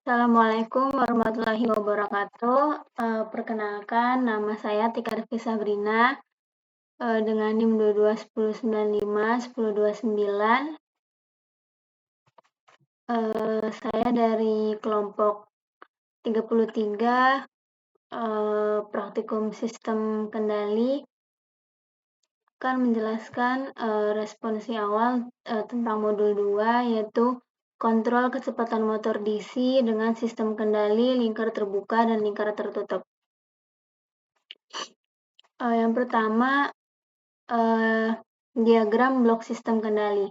Assalamualaikum warahmatullahi wabarakatuh. Perkenalkan, nama saya Tika Rifki Sabrina dengan NIM 2210951029. Saya dari kelompok 33 Praktikum Sistem Kendali akan menjelaskan responsi awal tentang modul 2, yaitu kontrol kecepatan motor DC dengan sistem kendali lingkar terbuka dan lingkar tertutup. Yang pertama, diagram blok sistem kendali.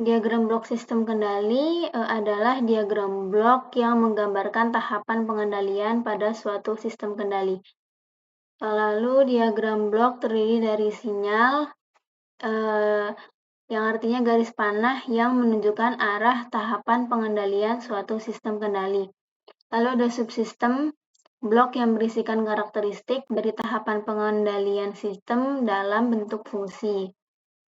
Diagram blok sistem kendali adalah diagram blok yang menggambarkan tahapan pengendalian pada suatu sistem kendali. Lalu diagram blok terdiri dari sinyal, yang artinya garis panah yang menunjukkan arah tahapan pengendalian suatu sistem kendali. Lalu ada subsistem, blok yang berisikan karakteristik dari tahapan pengendalian sistem dalam bentuk fungsi.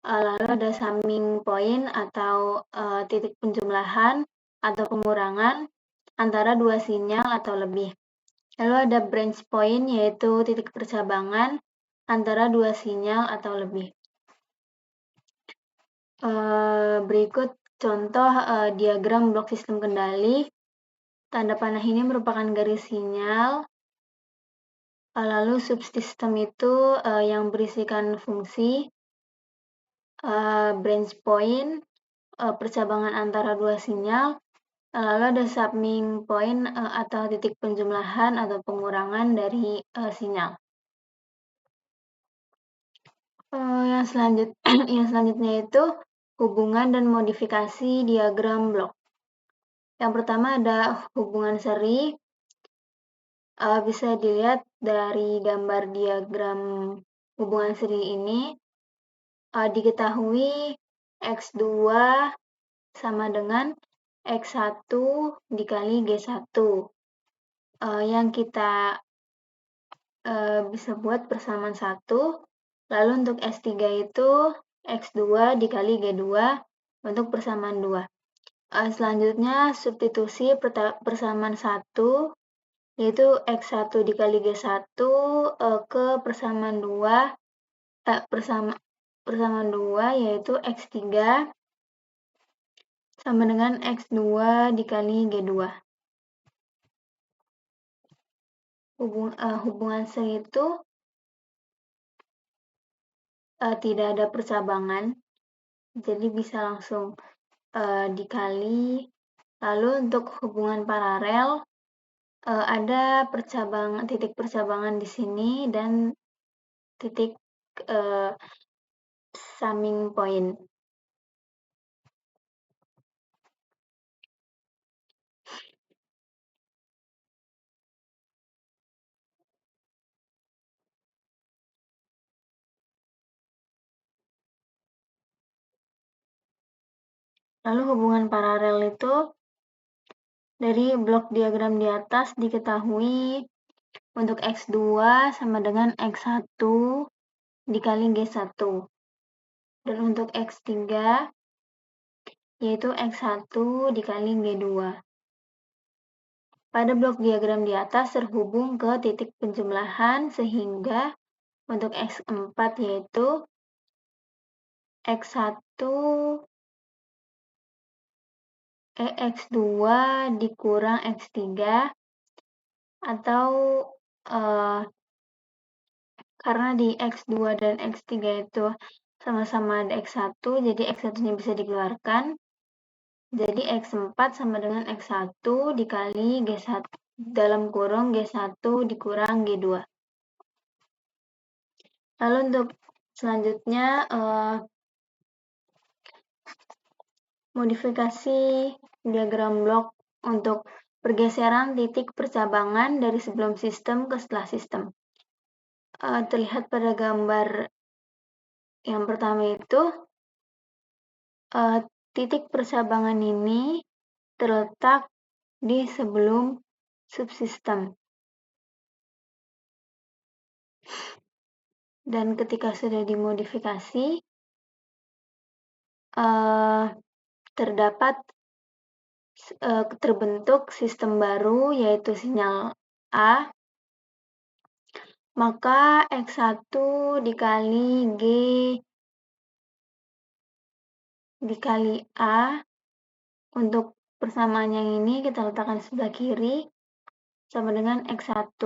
Lalu ada summing point atau titik penjumlahan atau pengurangan antara dua sinyal atau lebih. Lalu ada branch point, yaitu titik percabangan antara dua sinyal atau lebih. Berikut contoh diagram blok sistem kendali. Tanda panah ini merupakan garis sinyal. Lalu subsistem itu yang berisikan fungsi. Branch point, percabangan antara dua sinyal. Lalu ada summing point atau titik penjumlahan atau pengurangan dari sinyal. Yang selanjutnya itu hubungan dan modifikasi diagram blok. Yang pertama ada hubungan seri. Bisa dilihat dari gambar diagram hubungan seri ini. Diketahui X2 sama dengan X1 dikali G1. Yang kita bisa buat persamaan 1. Lalu untuk S3 itu X2 dikali G2 untuk persamaan 2. Selanjutnya substitusi persamaan 1, yaitu X1 dikali G1 ke persamaan 2, persamaan 2 yaitu X3 sama dengan X2 dikali G2. Hubungan seri itu tidak ada percabangan, jadi bisa langsung dikali. Lalu untuk hubungan paralel ada titik percabangan di sini dan titik summing point. Lalu hubungan paralel itu dari blok diagram di atas diketahui untuk X2 sama dengan X1 dikali G1. Dan untuk X3 yaitu X1 dikali G2. Pada blok diagram di atas terhubung ke titik penjumlahan sehingga untuk X4 yaitu X2 dikurang X3 atau karena di X2 dan X3 itu sama-sama ada X1, jadi X1-nya bisa dikeluarkan. Jadi X4 sama dengan X1 dikali G1 dalam kurung G1 dikurang G2. Lalu untuk selanjutnya modifikasi diagram blok untuk pergeseran titik percabangan dari sebelum sistem ke setelah sistem. Terlihat pada gambar yang pertama itu, titik percabangan ini terletak di sebelum subsistem. Dan ketika sudah dimodifikasi, terdapat terbentuk sistem baru yaitu sinyal A, maka X1 dikali G dikali A, untuk persamaan yang ini kita letakkan di sebelah kiri, sama dengan X1.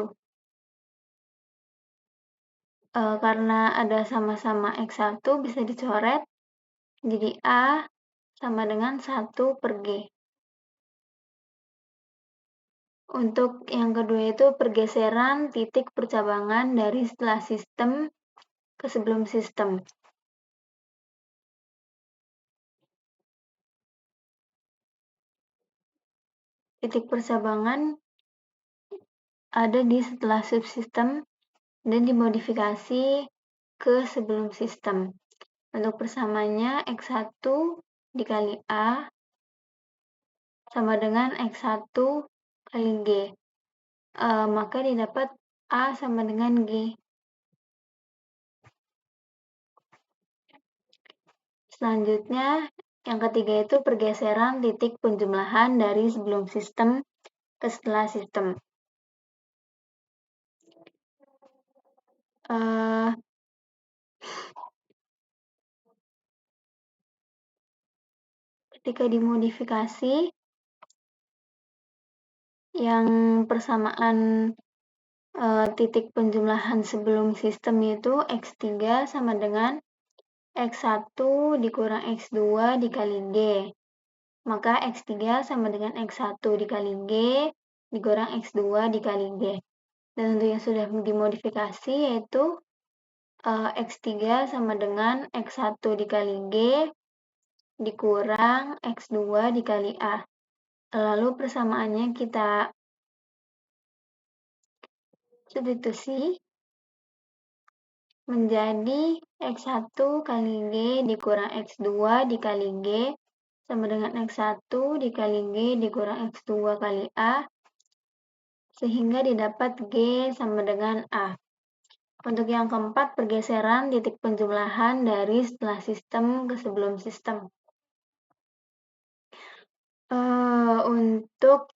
Karena ada sama-sama X1 bisa dicoret, jadi A sama dengan 1 per G. Untuk yang kedua itu pergeseran titik percabangan dari setelah sistem ke sebelum sistem. Titik percabangan ada di setelah subsistem dan dimodifikasi ke sebelum sistem. Untuk persamaannya X1 dikali A sama dengan X1 kali G. Maka didapat A sama dengan G. Selanjutnya, yang ketiga itu pergeseran titik penjumlahan dari sebelum sistem ke setelah sistem. Ketika dimodifikasi, yang persamaan titik penjumlahan sebelum sistem itu X3 sama dengan X1 dikurang X2 dikali G. Maka X3 sama dengan X1 dikali G dikurang X2 dikali G. Dan untuk yang sudah dimodifikasi yaitu X3 sama dengan X1 dikali G dikurang X2 dikali A. Lalu persamaannya kita substitusi menjadi X1 kali G dikurang X2 dikali G sama dengan X1 dikali G dikurang X2 kali A, sehingga didapat G sama dengan A. Untuk yang keempat, pergeseran titik penjumlahan dari setelah sistem ke sebelum sistem. Untuk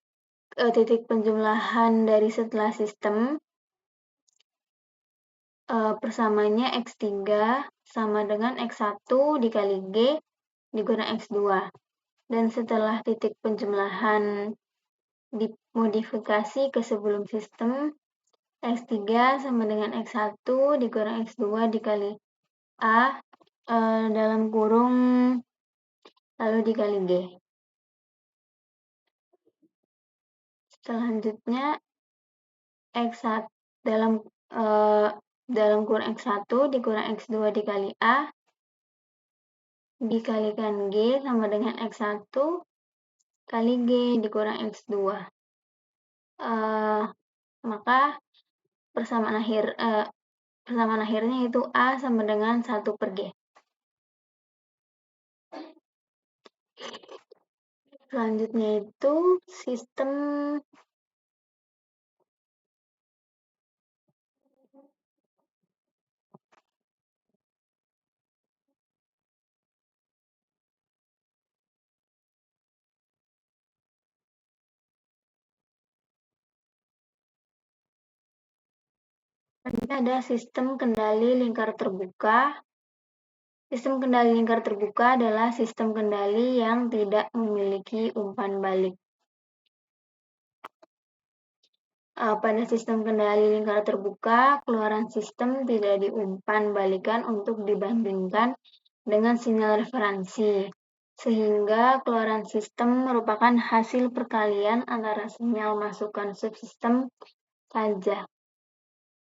titik penjumlahan dari setelah sistem, persamaannya X3 sama dengan X1 dikali G dikurang X2. Dan setelah titik penjumlahan dimodifikasi ke sebelum sistem, X3 sama dengan X1 dikurang X2 dikali A dalam kurung lalu dikali G. Selanjutnya X1 dalam kurung X1 dikurang X2 dikali A dikalikan G sama dengan X1 kali G dikurang X2. Maka persamaan akhirnya itu A sama dengan 1 per G. Selanjutnya itu sistem ini ada sistem kendali lingkar terbuka. Sistem kendali lingkar terbuka adalah sistem kendali yang tidak memiliki umpan balik. Pada sistem kendali lingkar terbuka, keluaran sistem tidak diumpan balikan untuk dibandingkan dengan sinyal referensi, sehingga keluaran sistem merupakan hasil perkalian antara sinyal masukan subsistem saja.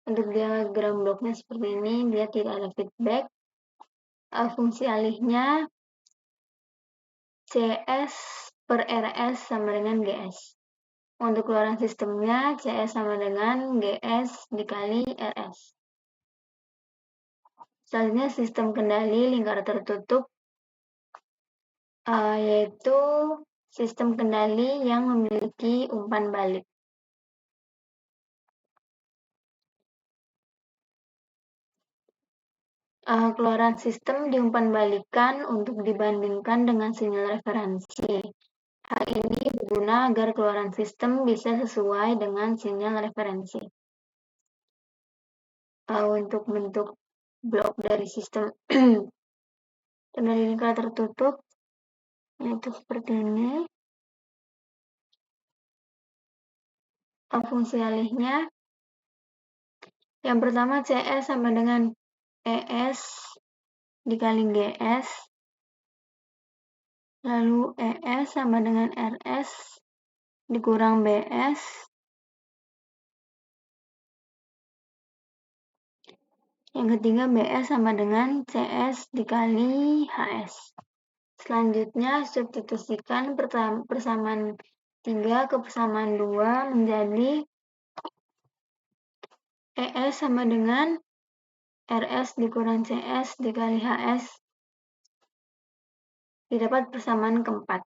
Untuk diagram bloknya seperti ini, dia tidak ada feedback. Fungsi alihnya CS per RS sama dengan GS. Untuk keluaran sistemnya, CS sama dengan GS dikali RS. Selanjutnya sistem kendali lingkar tertutup, yaitu sistem kendali yang memiliki umpan balik. Keluaran sistem diumpan balikan untuk dibandingkan dengan sinyal referensi. Hal ini berguna agar keluaran sistem bisa sesuai dengan sinyal referensi. Untuk bentuk blok dari sistem kendali lingkar tertutup, yaitu seperti ini. Fungsi alihnya, yang pertama CS sama dengan ES dikali GS, lalu ES sama dengan RS dikurang BS, yang ketiga BS sama dengan CS dikali HS. Selanjutnya substitusikan persamaan 3 ke persamaan 2 menjadi ES sama dengan RS dikurang CS dikali HS, didapat persamaan keempat.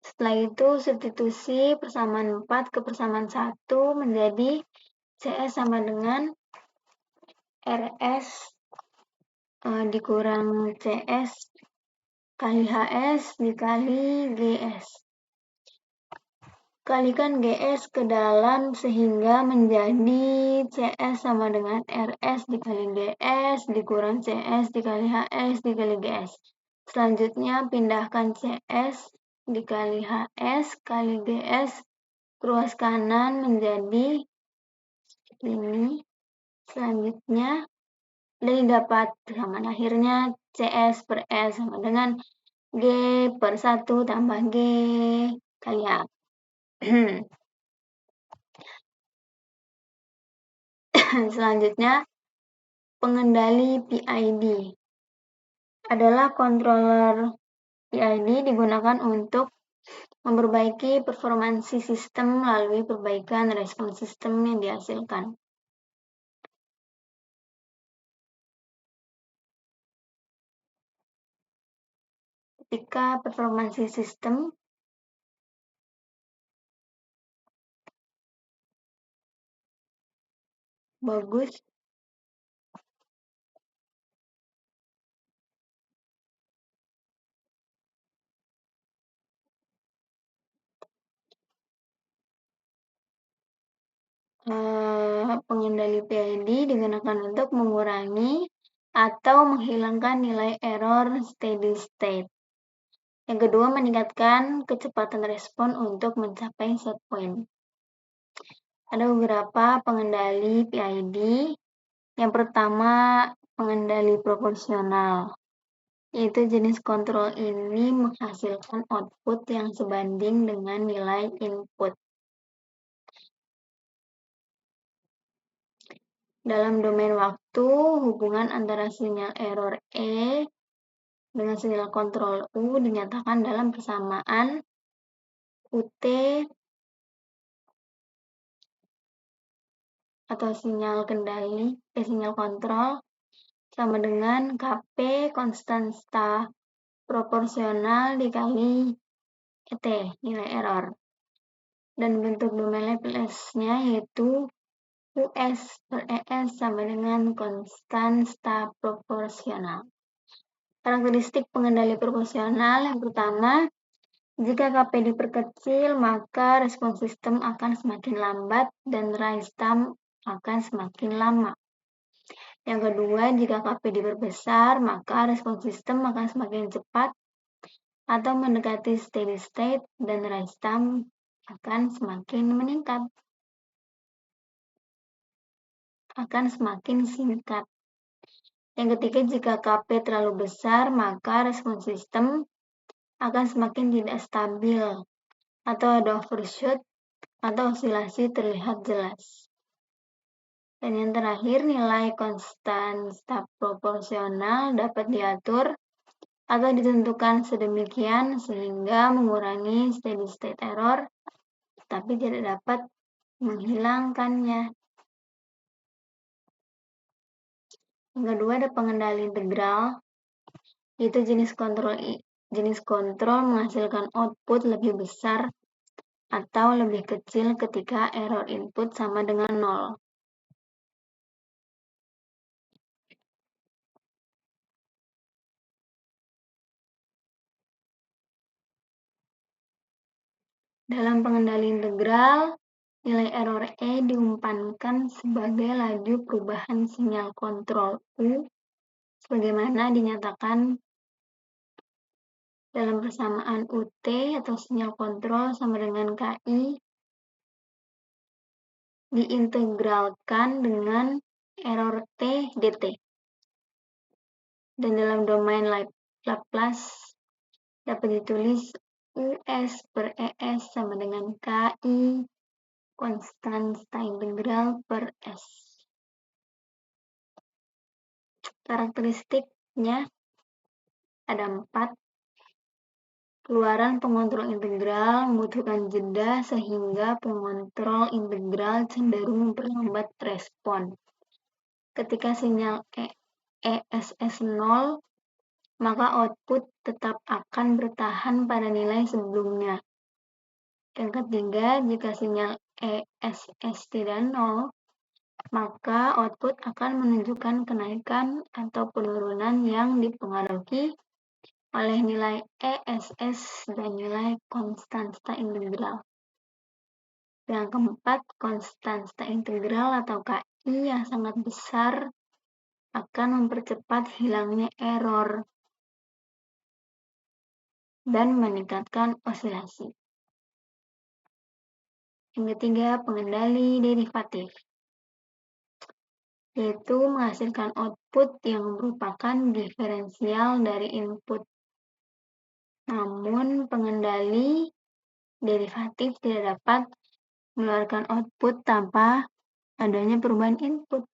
Setelah itu substitusi persamaan 4 ke persamaan 1 menjadi CS sama dengan RS dikurang CS kali HS dikali GS. Kalikan GS ke dalam sehingga menjadi CS sama dengan RS dikali GS dikurang CS dikali HS dikali GS. Selanjutnya pindahkan CS dikali HS kali GS ke ruas kanan menjadi seperti ini. Selanjutnya dari dapat persamaan akhirnya CS per S sama dengan G per 1 tambah G kali H. Selanjutnya, pengendali PID adalah controller. PID digunakan untuk memperbaiki performansi sistem melalui perbaikan respon sistem yang dihasilkan. Ketika performansi sistem bagus, pengendali PID digunakan untuk mengurangi atau menghilangkan nilai error steady state. Yang kedua, meningkatkan kecepatan respon untuk mencapai set point. Ada beberapa pengendali PID. Yang pertama, pengendali proporsional, yaitu jenis kontrol ini menghasilkan output yang sebanding dengan nilai input. Dalam domain waktu, hubungan antara sinyal error E dengan sinyal kontrol U dinyatakan dalam persamaan UT atau sinyal kontrol sama dengan KP konstanta proporsional dikali ET, nilai error. Dan bentuk domain Laplace-nya yaitu US per ES sama dengan konstanta proporsional. Karakteristik pengendali proporsional yang pertama, jika KP diperkecil, maka respon sistem akan semakin lambat dan rise time akan semakin lama. Yang kedua, jika KP diperbesar, maka respon sistem akan semakin cepat atau mendekati steady state dan rise time akan semakin meningkat. Akan semakin singkat. Yang ketiga, jika KP terlalu besar, maka respon sistem akan semakin tidak stabil atau ada overshoot atau osilasi terlihat jelas. Dan yang terakhir, nilai konstanta proporsional dapat diatur atau ditentukan sedemikian sehingga mengurangi steady state error, tapi tidak dapat menghilangkannya. Yang kedua ada pengendali integral, yaitu jenis kontrol menghasilkan output lebih besar atau lebih kecil ketika error input sama dengan 0. Dalam pengendali integral, nilai error E diumpankan sebagai laju perubahan sinyal kontrol U sebagaimana dinyatakan dalam persamaan UT atau sinyal kontrol sama dengan KI diintegralkan dengan error T dt. Dan dalam domain Laplace dapat ditulis US per ES sama dengan KI konstanta integral per S. Karakteristiknya ada 4. Keluaran pengontrol integral membutuhkan jeda sehingga pengontrol integral cenderung memperlambat respon. Ketika sinyal ESS 0, maka output tetap akan bertahan pada nilai sebelumnya. Yang ketiga, jika sinyal ESS tidak 0, maka output akan menunjukkan kenaikan atau penurunan yang dipengaruhi oleh nilai ESS dan nilai konstanta integral. Yang keempat, konstanta integral atau KI yang sangat besar akan mempercepat hilangnya error dan meningkatkan osilasi. Yang ketiga, pengendali derivatif, yaitu menghasilkan output yang merupakan diferensial dari input. Namun, pengendali derivatif tidak dapat mengeluarkan output tanpa adanya perubahan input.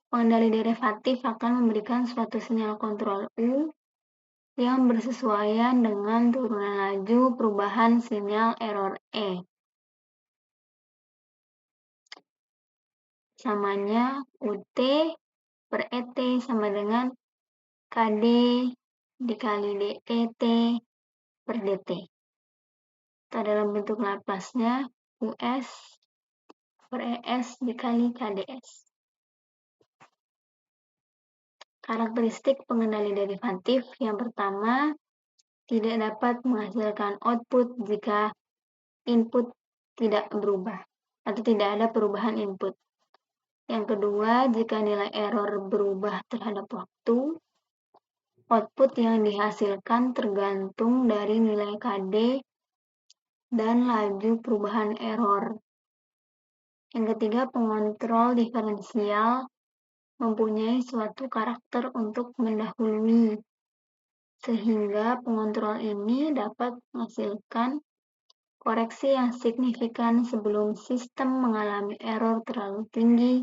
Pengendali derivatif akan memberikan suatu sinyal kontrol U yang bersesuaian dengan turunan laju perubahan sinyal error E. Samanya UT per ET sama dengan KD dikali DET per DT. Atau dalam bentuk Laplace-nya US per ES dikali KDS. Karakteristik pengendali derivatif yang pertama, tidak dapat menghasilkan output jika input tidak berubah atau tidak ada perubahan input. Yang kedua, jika nilai error berubah terhadap waktu, output yang dihasilkan tergantung dari nilai KD dan laju perubahan error. Yang ketiga, pengontrol diferensial mempunyai suatu karakter untuk mendahului, sehingga pengontrol ini dapat menghasilkan koreksi yang signifikan sebelum sistem mengalami error terlalu tinggi,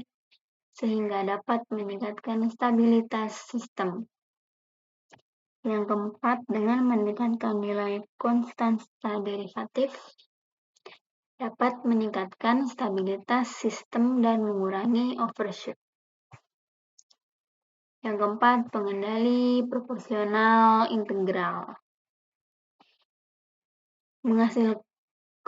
sehingga dapat meningkatkan stabilitas sistem. Yang keempat, dengan meningkatkan nilai konstanta derivatif, dapat meningkatkan stabilitas sistem dan mengurangi overshoot. Yang keempat, pengendali proporsional integral.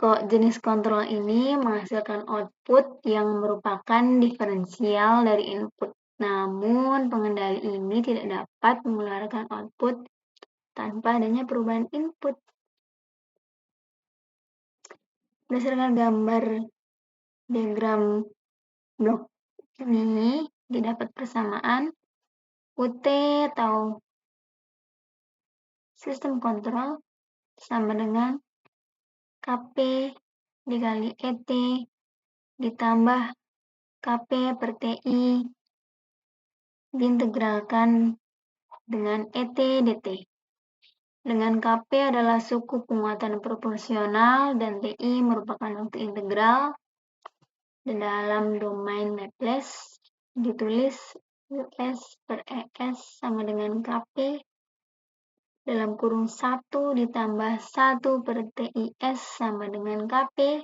Jenis kontrol ini menghasilkan output yang merupakan diferensial dari input. Namun, pengendali ini tidak dapat mengeluarkan output tanpa adanya perubahan input. Berdasarkan gambar diagram blok ini, didapat persamaan UT atau sistem kontrol sama dengan KP dikali ET ditambah KP per TI diintegralkan dengan ET dt. Dengan KP adalah suku penguatan proporsional dan TI merupakan waktu integral. Dan dalam domain Laplace ditulis US per ES sama dengan KP dalam kurung 1 ditambah 1 per TIS sama dengan KP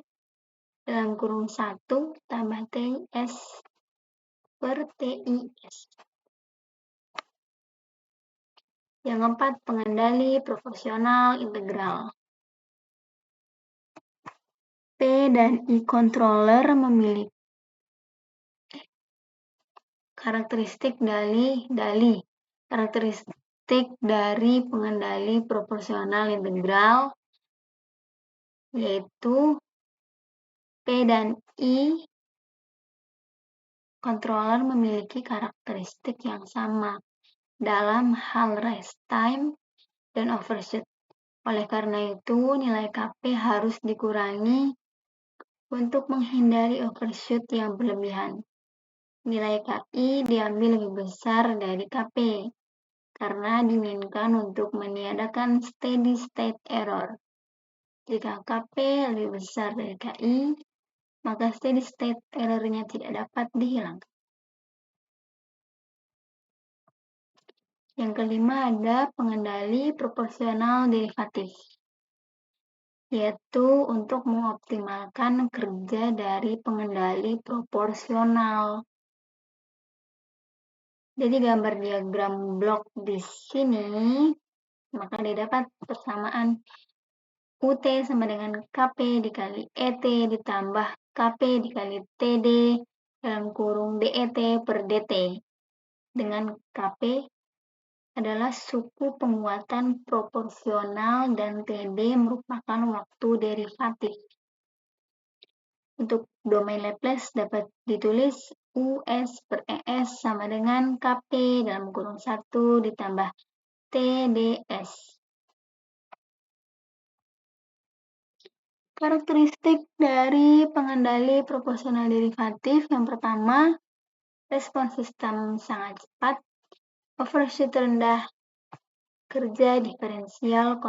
dalam kurung 1 tambah TIS per TIS. Yang keempat, pengendali proporsional integral. P dan I controller memiliki karakteristik dari pengendali proporsional integral yaitu P dan I controller memiliki karakteristik yang sama dalam hal rest time dan overshoot. Oleh karena itu, nilai KP harus dikurangi untuk menghindari overshoot yang berlebihan. Nilai KI diambil lebih besar dari KP karena diinginkan untuk meniadakan steady state error. Jika KP lebih besar dari KI, maka steady state error-nya tidak dapat dihilangkan. Yang kelima ada pengendali proporsional derivatif, yaitu untuk mengoptimalkan kerja dari pengendali proporsional. Jadi gambar diagram blok di sini, maka didapat persamaan UT sama dengan KP dikali ET ditambah KP dikali TD dalam kurung DET per DT. Dengan KP adalah suku penguatan proporsional dan TD merupakan waktu derivatif. Untuk domain Laplace dapat ditulis US per ES sama dengan KP dalam kurung 1 ditambah TDS. Karakteristik dari pengendali proporsional derivatif yang pertama, respons sistem sangat cepat, overshoot rendah, kerja diferensial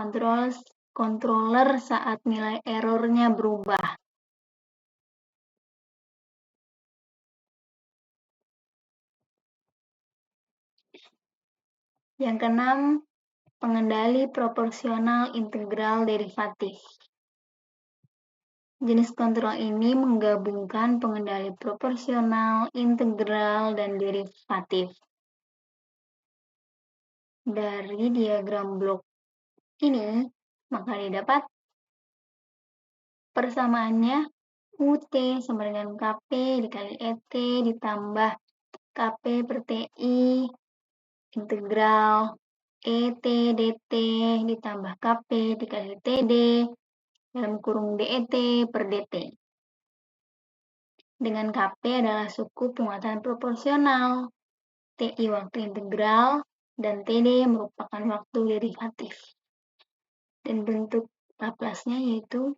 controller saat nilai errornya berubah. Yang keenam, pengendali proporsional integral derivatif. Jenis kontrol ini menggabungkan pengendali proporsional, integral, dan derivatif. Dari diagram blok ini, maka didapat persamaannya UT sama dengan KP dikali ET ditambah KP per TI integral ET DT ditambah KP dikali TD dalam kurung DET per DT. Dengan KP adalah suku penguatan proporsional, TI waktu integral, dan TD merupakan waktu derivatif. Dan bentuk Laplace-nya yaitu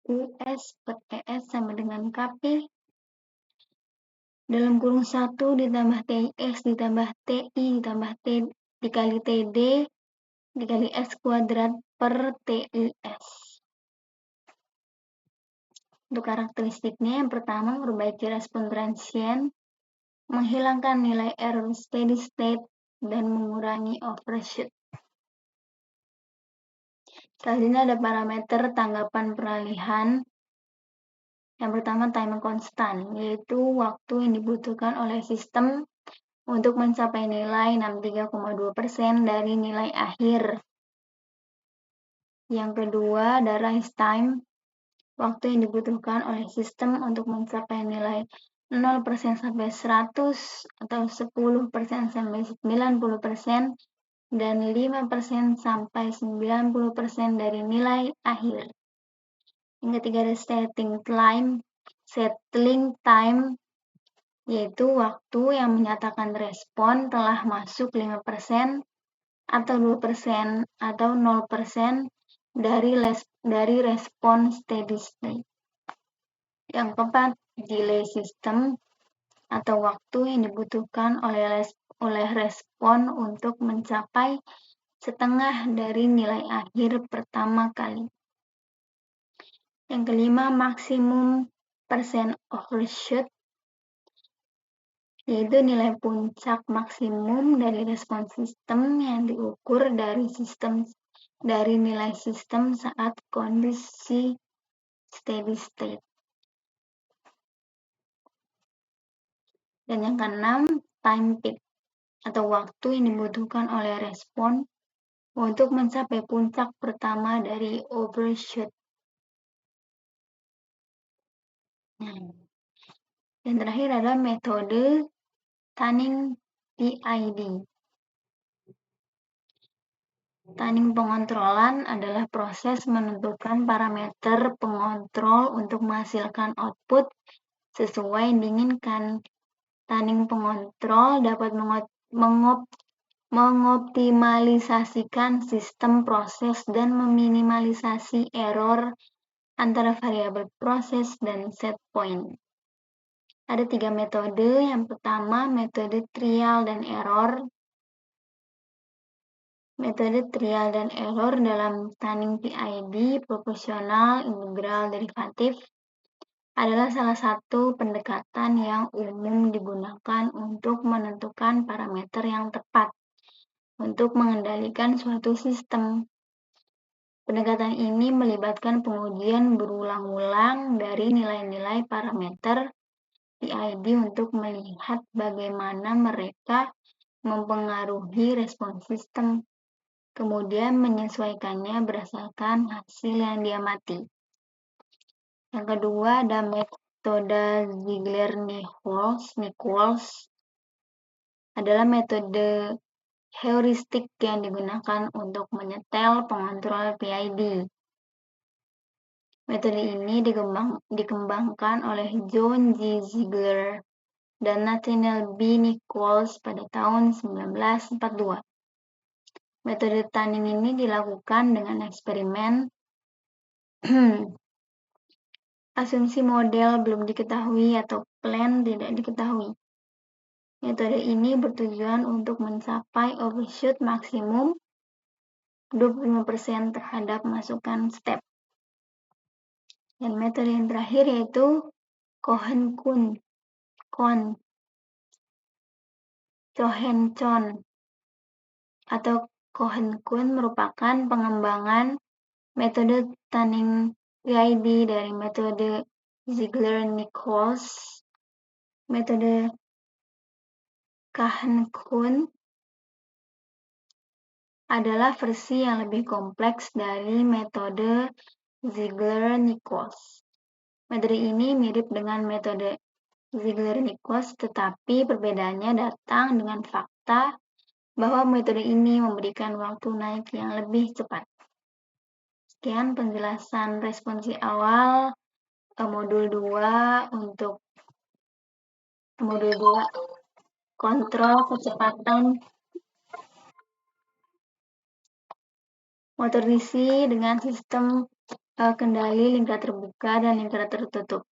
US per ES sama dengan KP dalam kurung 1 ditambah TIS ditambah TI ditambah T dikali TD dikali S kuadrat per TIS. Untuk karakteristiknya, yang pertama memperbaiki respon transient, menghilangkan nilai error steady state, dan mengurangi overshoot. Selanjutnya ada parameter tanggapan peralihan. Yang pertama time constant, yaitu waktu yang dibutuhkan oleh sistem untuk mencapai nilai 63,2% dari nilai akhir. Yang kedua ada rise time, waktu yang dibutuhkan oleh sistem untuk mencapai nilai 0% sampai 100 atau 10% sampai 90% dan 5% sampai 90% dari nilai akhir. Yang ketiga ada settling time, yaitu waktu yang menyatakan respon telah masuk 5% atau 2% atau 0% dari respon steady state. Yang keempat, delay system atau waktu yang dibutuhkan oleh respon untuk mencapai setengah dari nilai akhir pertama kali. Yang kelima, maksimum persen overshoot, yaitu nilai puncak maksimum dari respon sistem yang diukur dari nilai sistem saat kondisi steady state. Dan yang keenam, time peak atau waktu yang dibutuhkan oleh respon untuk mencapai puncak pertama dari overshoot. Dan terakhir ada metode Turing PID. Tunning pengontrolan adalah proses menentukan parameter pengontrol untuk menghasilkan output sesuai yang diinginkan. Tunning pengontrol dapat mengoptimalisasikan sistem proses dan meminimalisasi error antara variabel proses dan set point. Ada 3 metode. Yang pertama, metode trial dan error. Metode trial dan error dalam tunning PID, proporsional, integral, derivatif, adalah salah satu pendekatan yang umum digunakan untuk menentukan parameter yang tepat untuk mengendalikan suatu sistem. Pendekatan ini melibatkan pengujian berulang-ulang dari nilai-nilai parameter PID untuk melihat bagaimana mereka mempengaruhi respons sistem, kemudian menyesuaikannya berdasarkan hasil yang diamati. Yang kedua ada metode Ziegler-Nichols adalah metode heuristik yang digunakan untuk menyetel pengontrol PID. Metode ini dikembangkan oleh John G. Ziegler dan Nathaniel B. Nichols pada tahun 1942. Metode tunning ini dilakukan dengan eksperimen. Asumsi model belum diketahui atau plan tidak diketahui. Metode ini bertujuan untuk mencapai overshoot maksimum 25% terhadap masukan step. Dan metode yang terakhir yaitu Cohen-Cohn atau Cohen-Cohn merupakan pengembangan metode tunning PID dari metode Ziegler-Nichols. Metode Cohen-Cohn adalah versi yang lebih kompleks dari metode Ziegler-Nichols. Metode ini mirip dengan metode Ziegler-Nichols, tetapi perbedaannya datang dengan fakta bahwa metode ini memberikan waktu naik yang lebih cepat. Sekian penjelasan responsi awal modul 2 untuk modul 2 kontrol kecepatan motor DC dengan sistem kendali lingkar terbuka dan lingkar tertutup.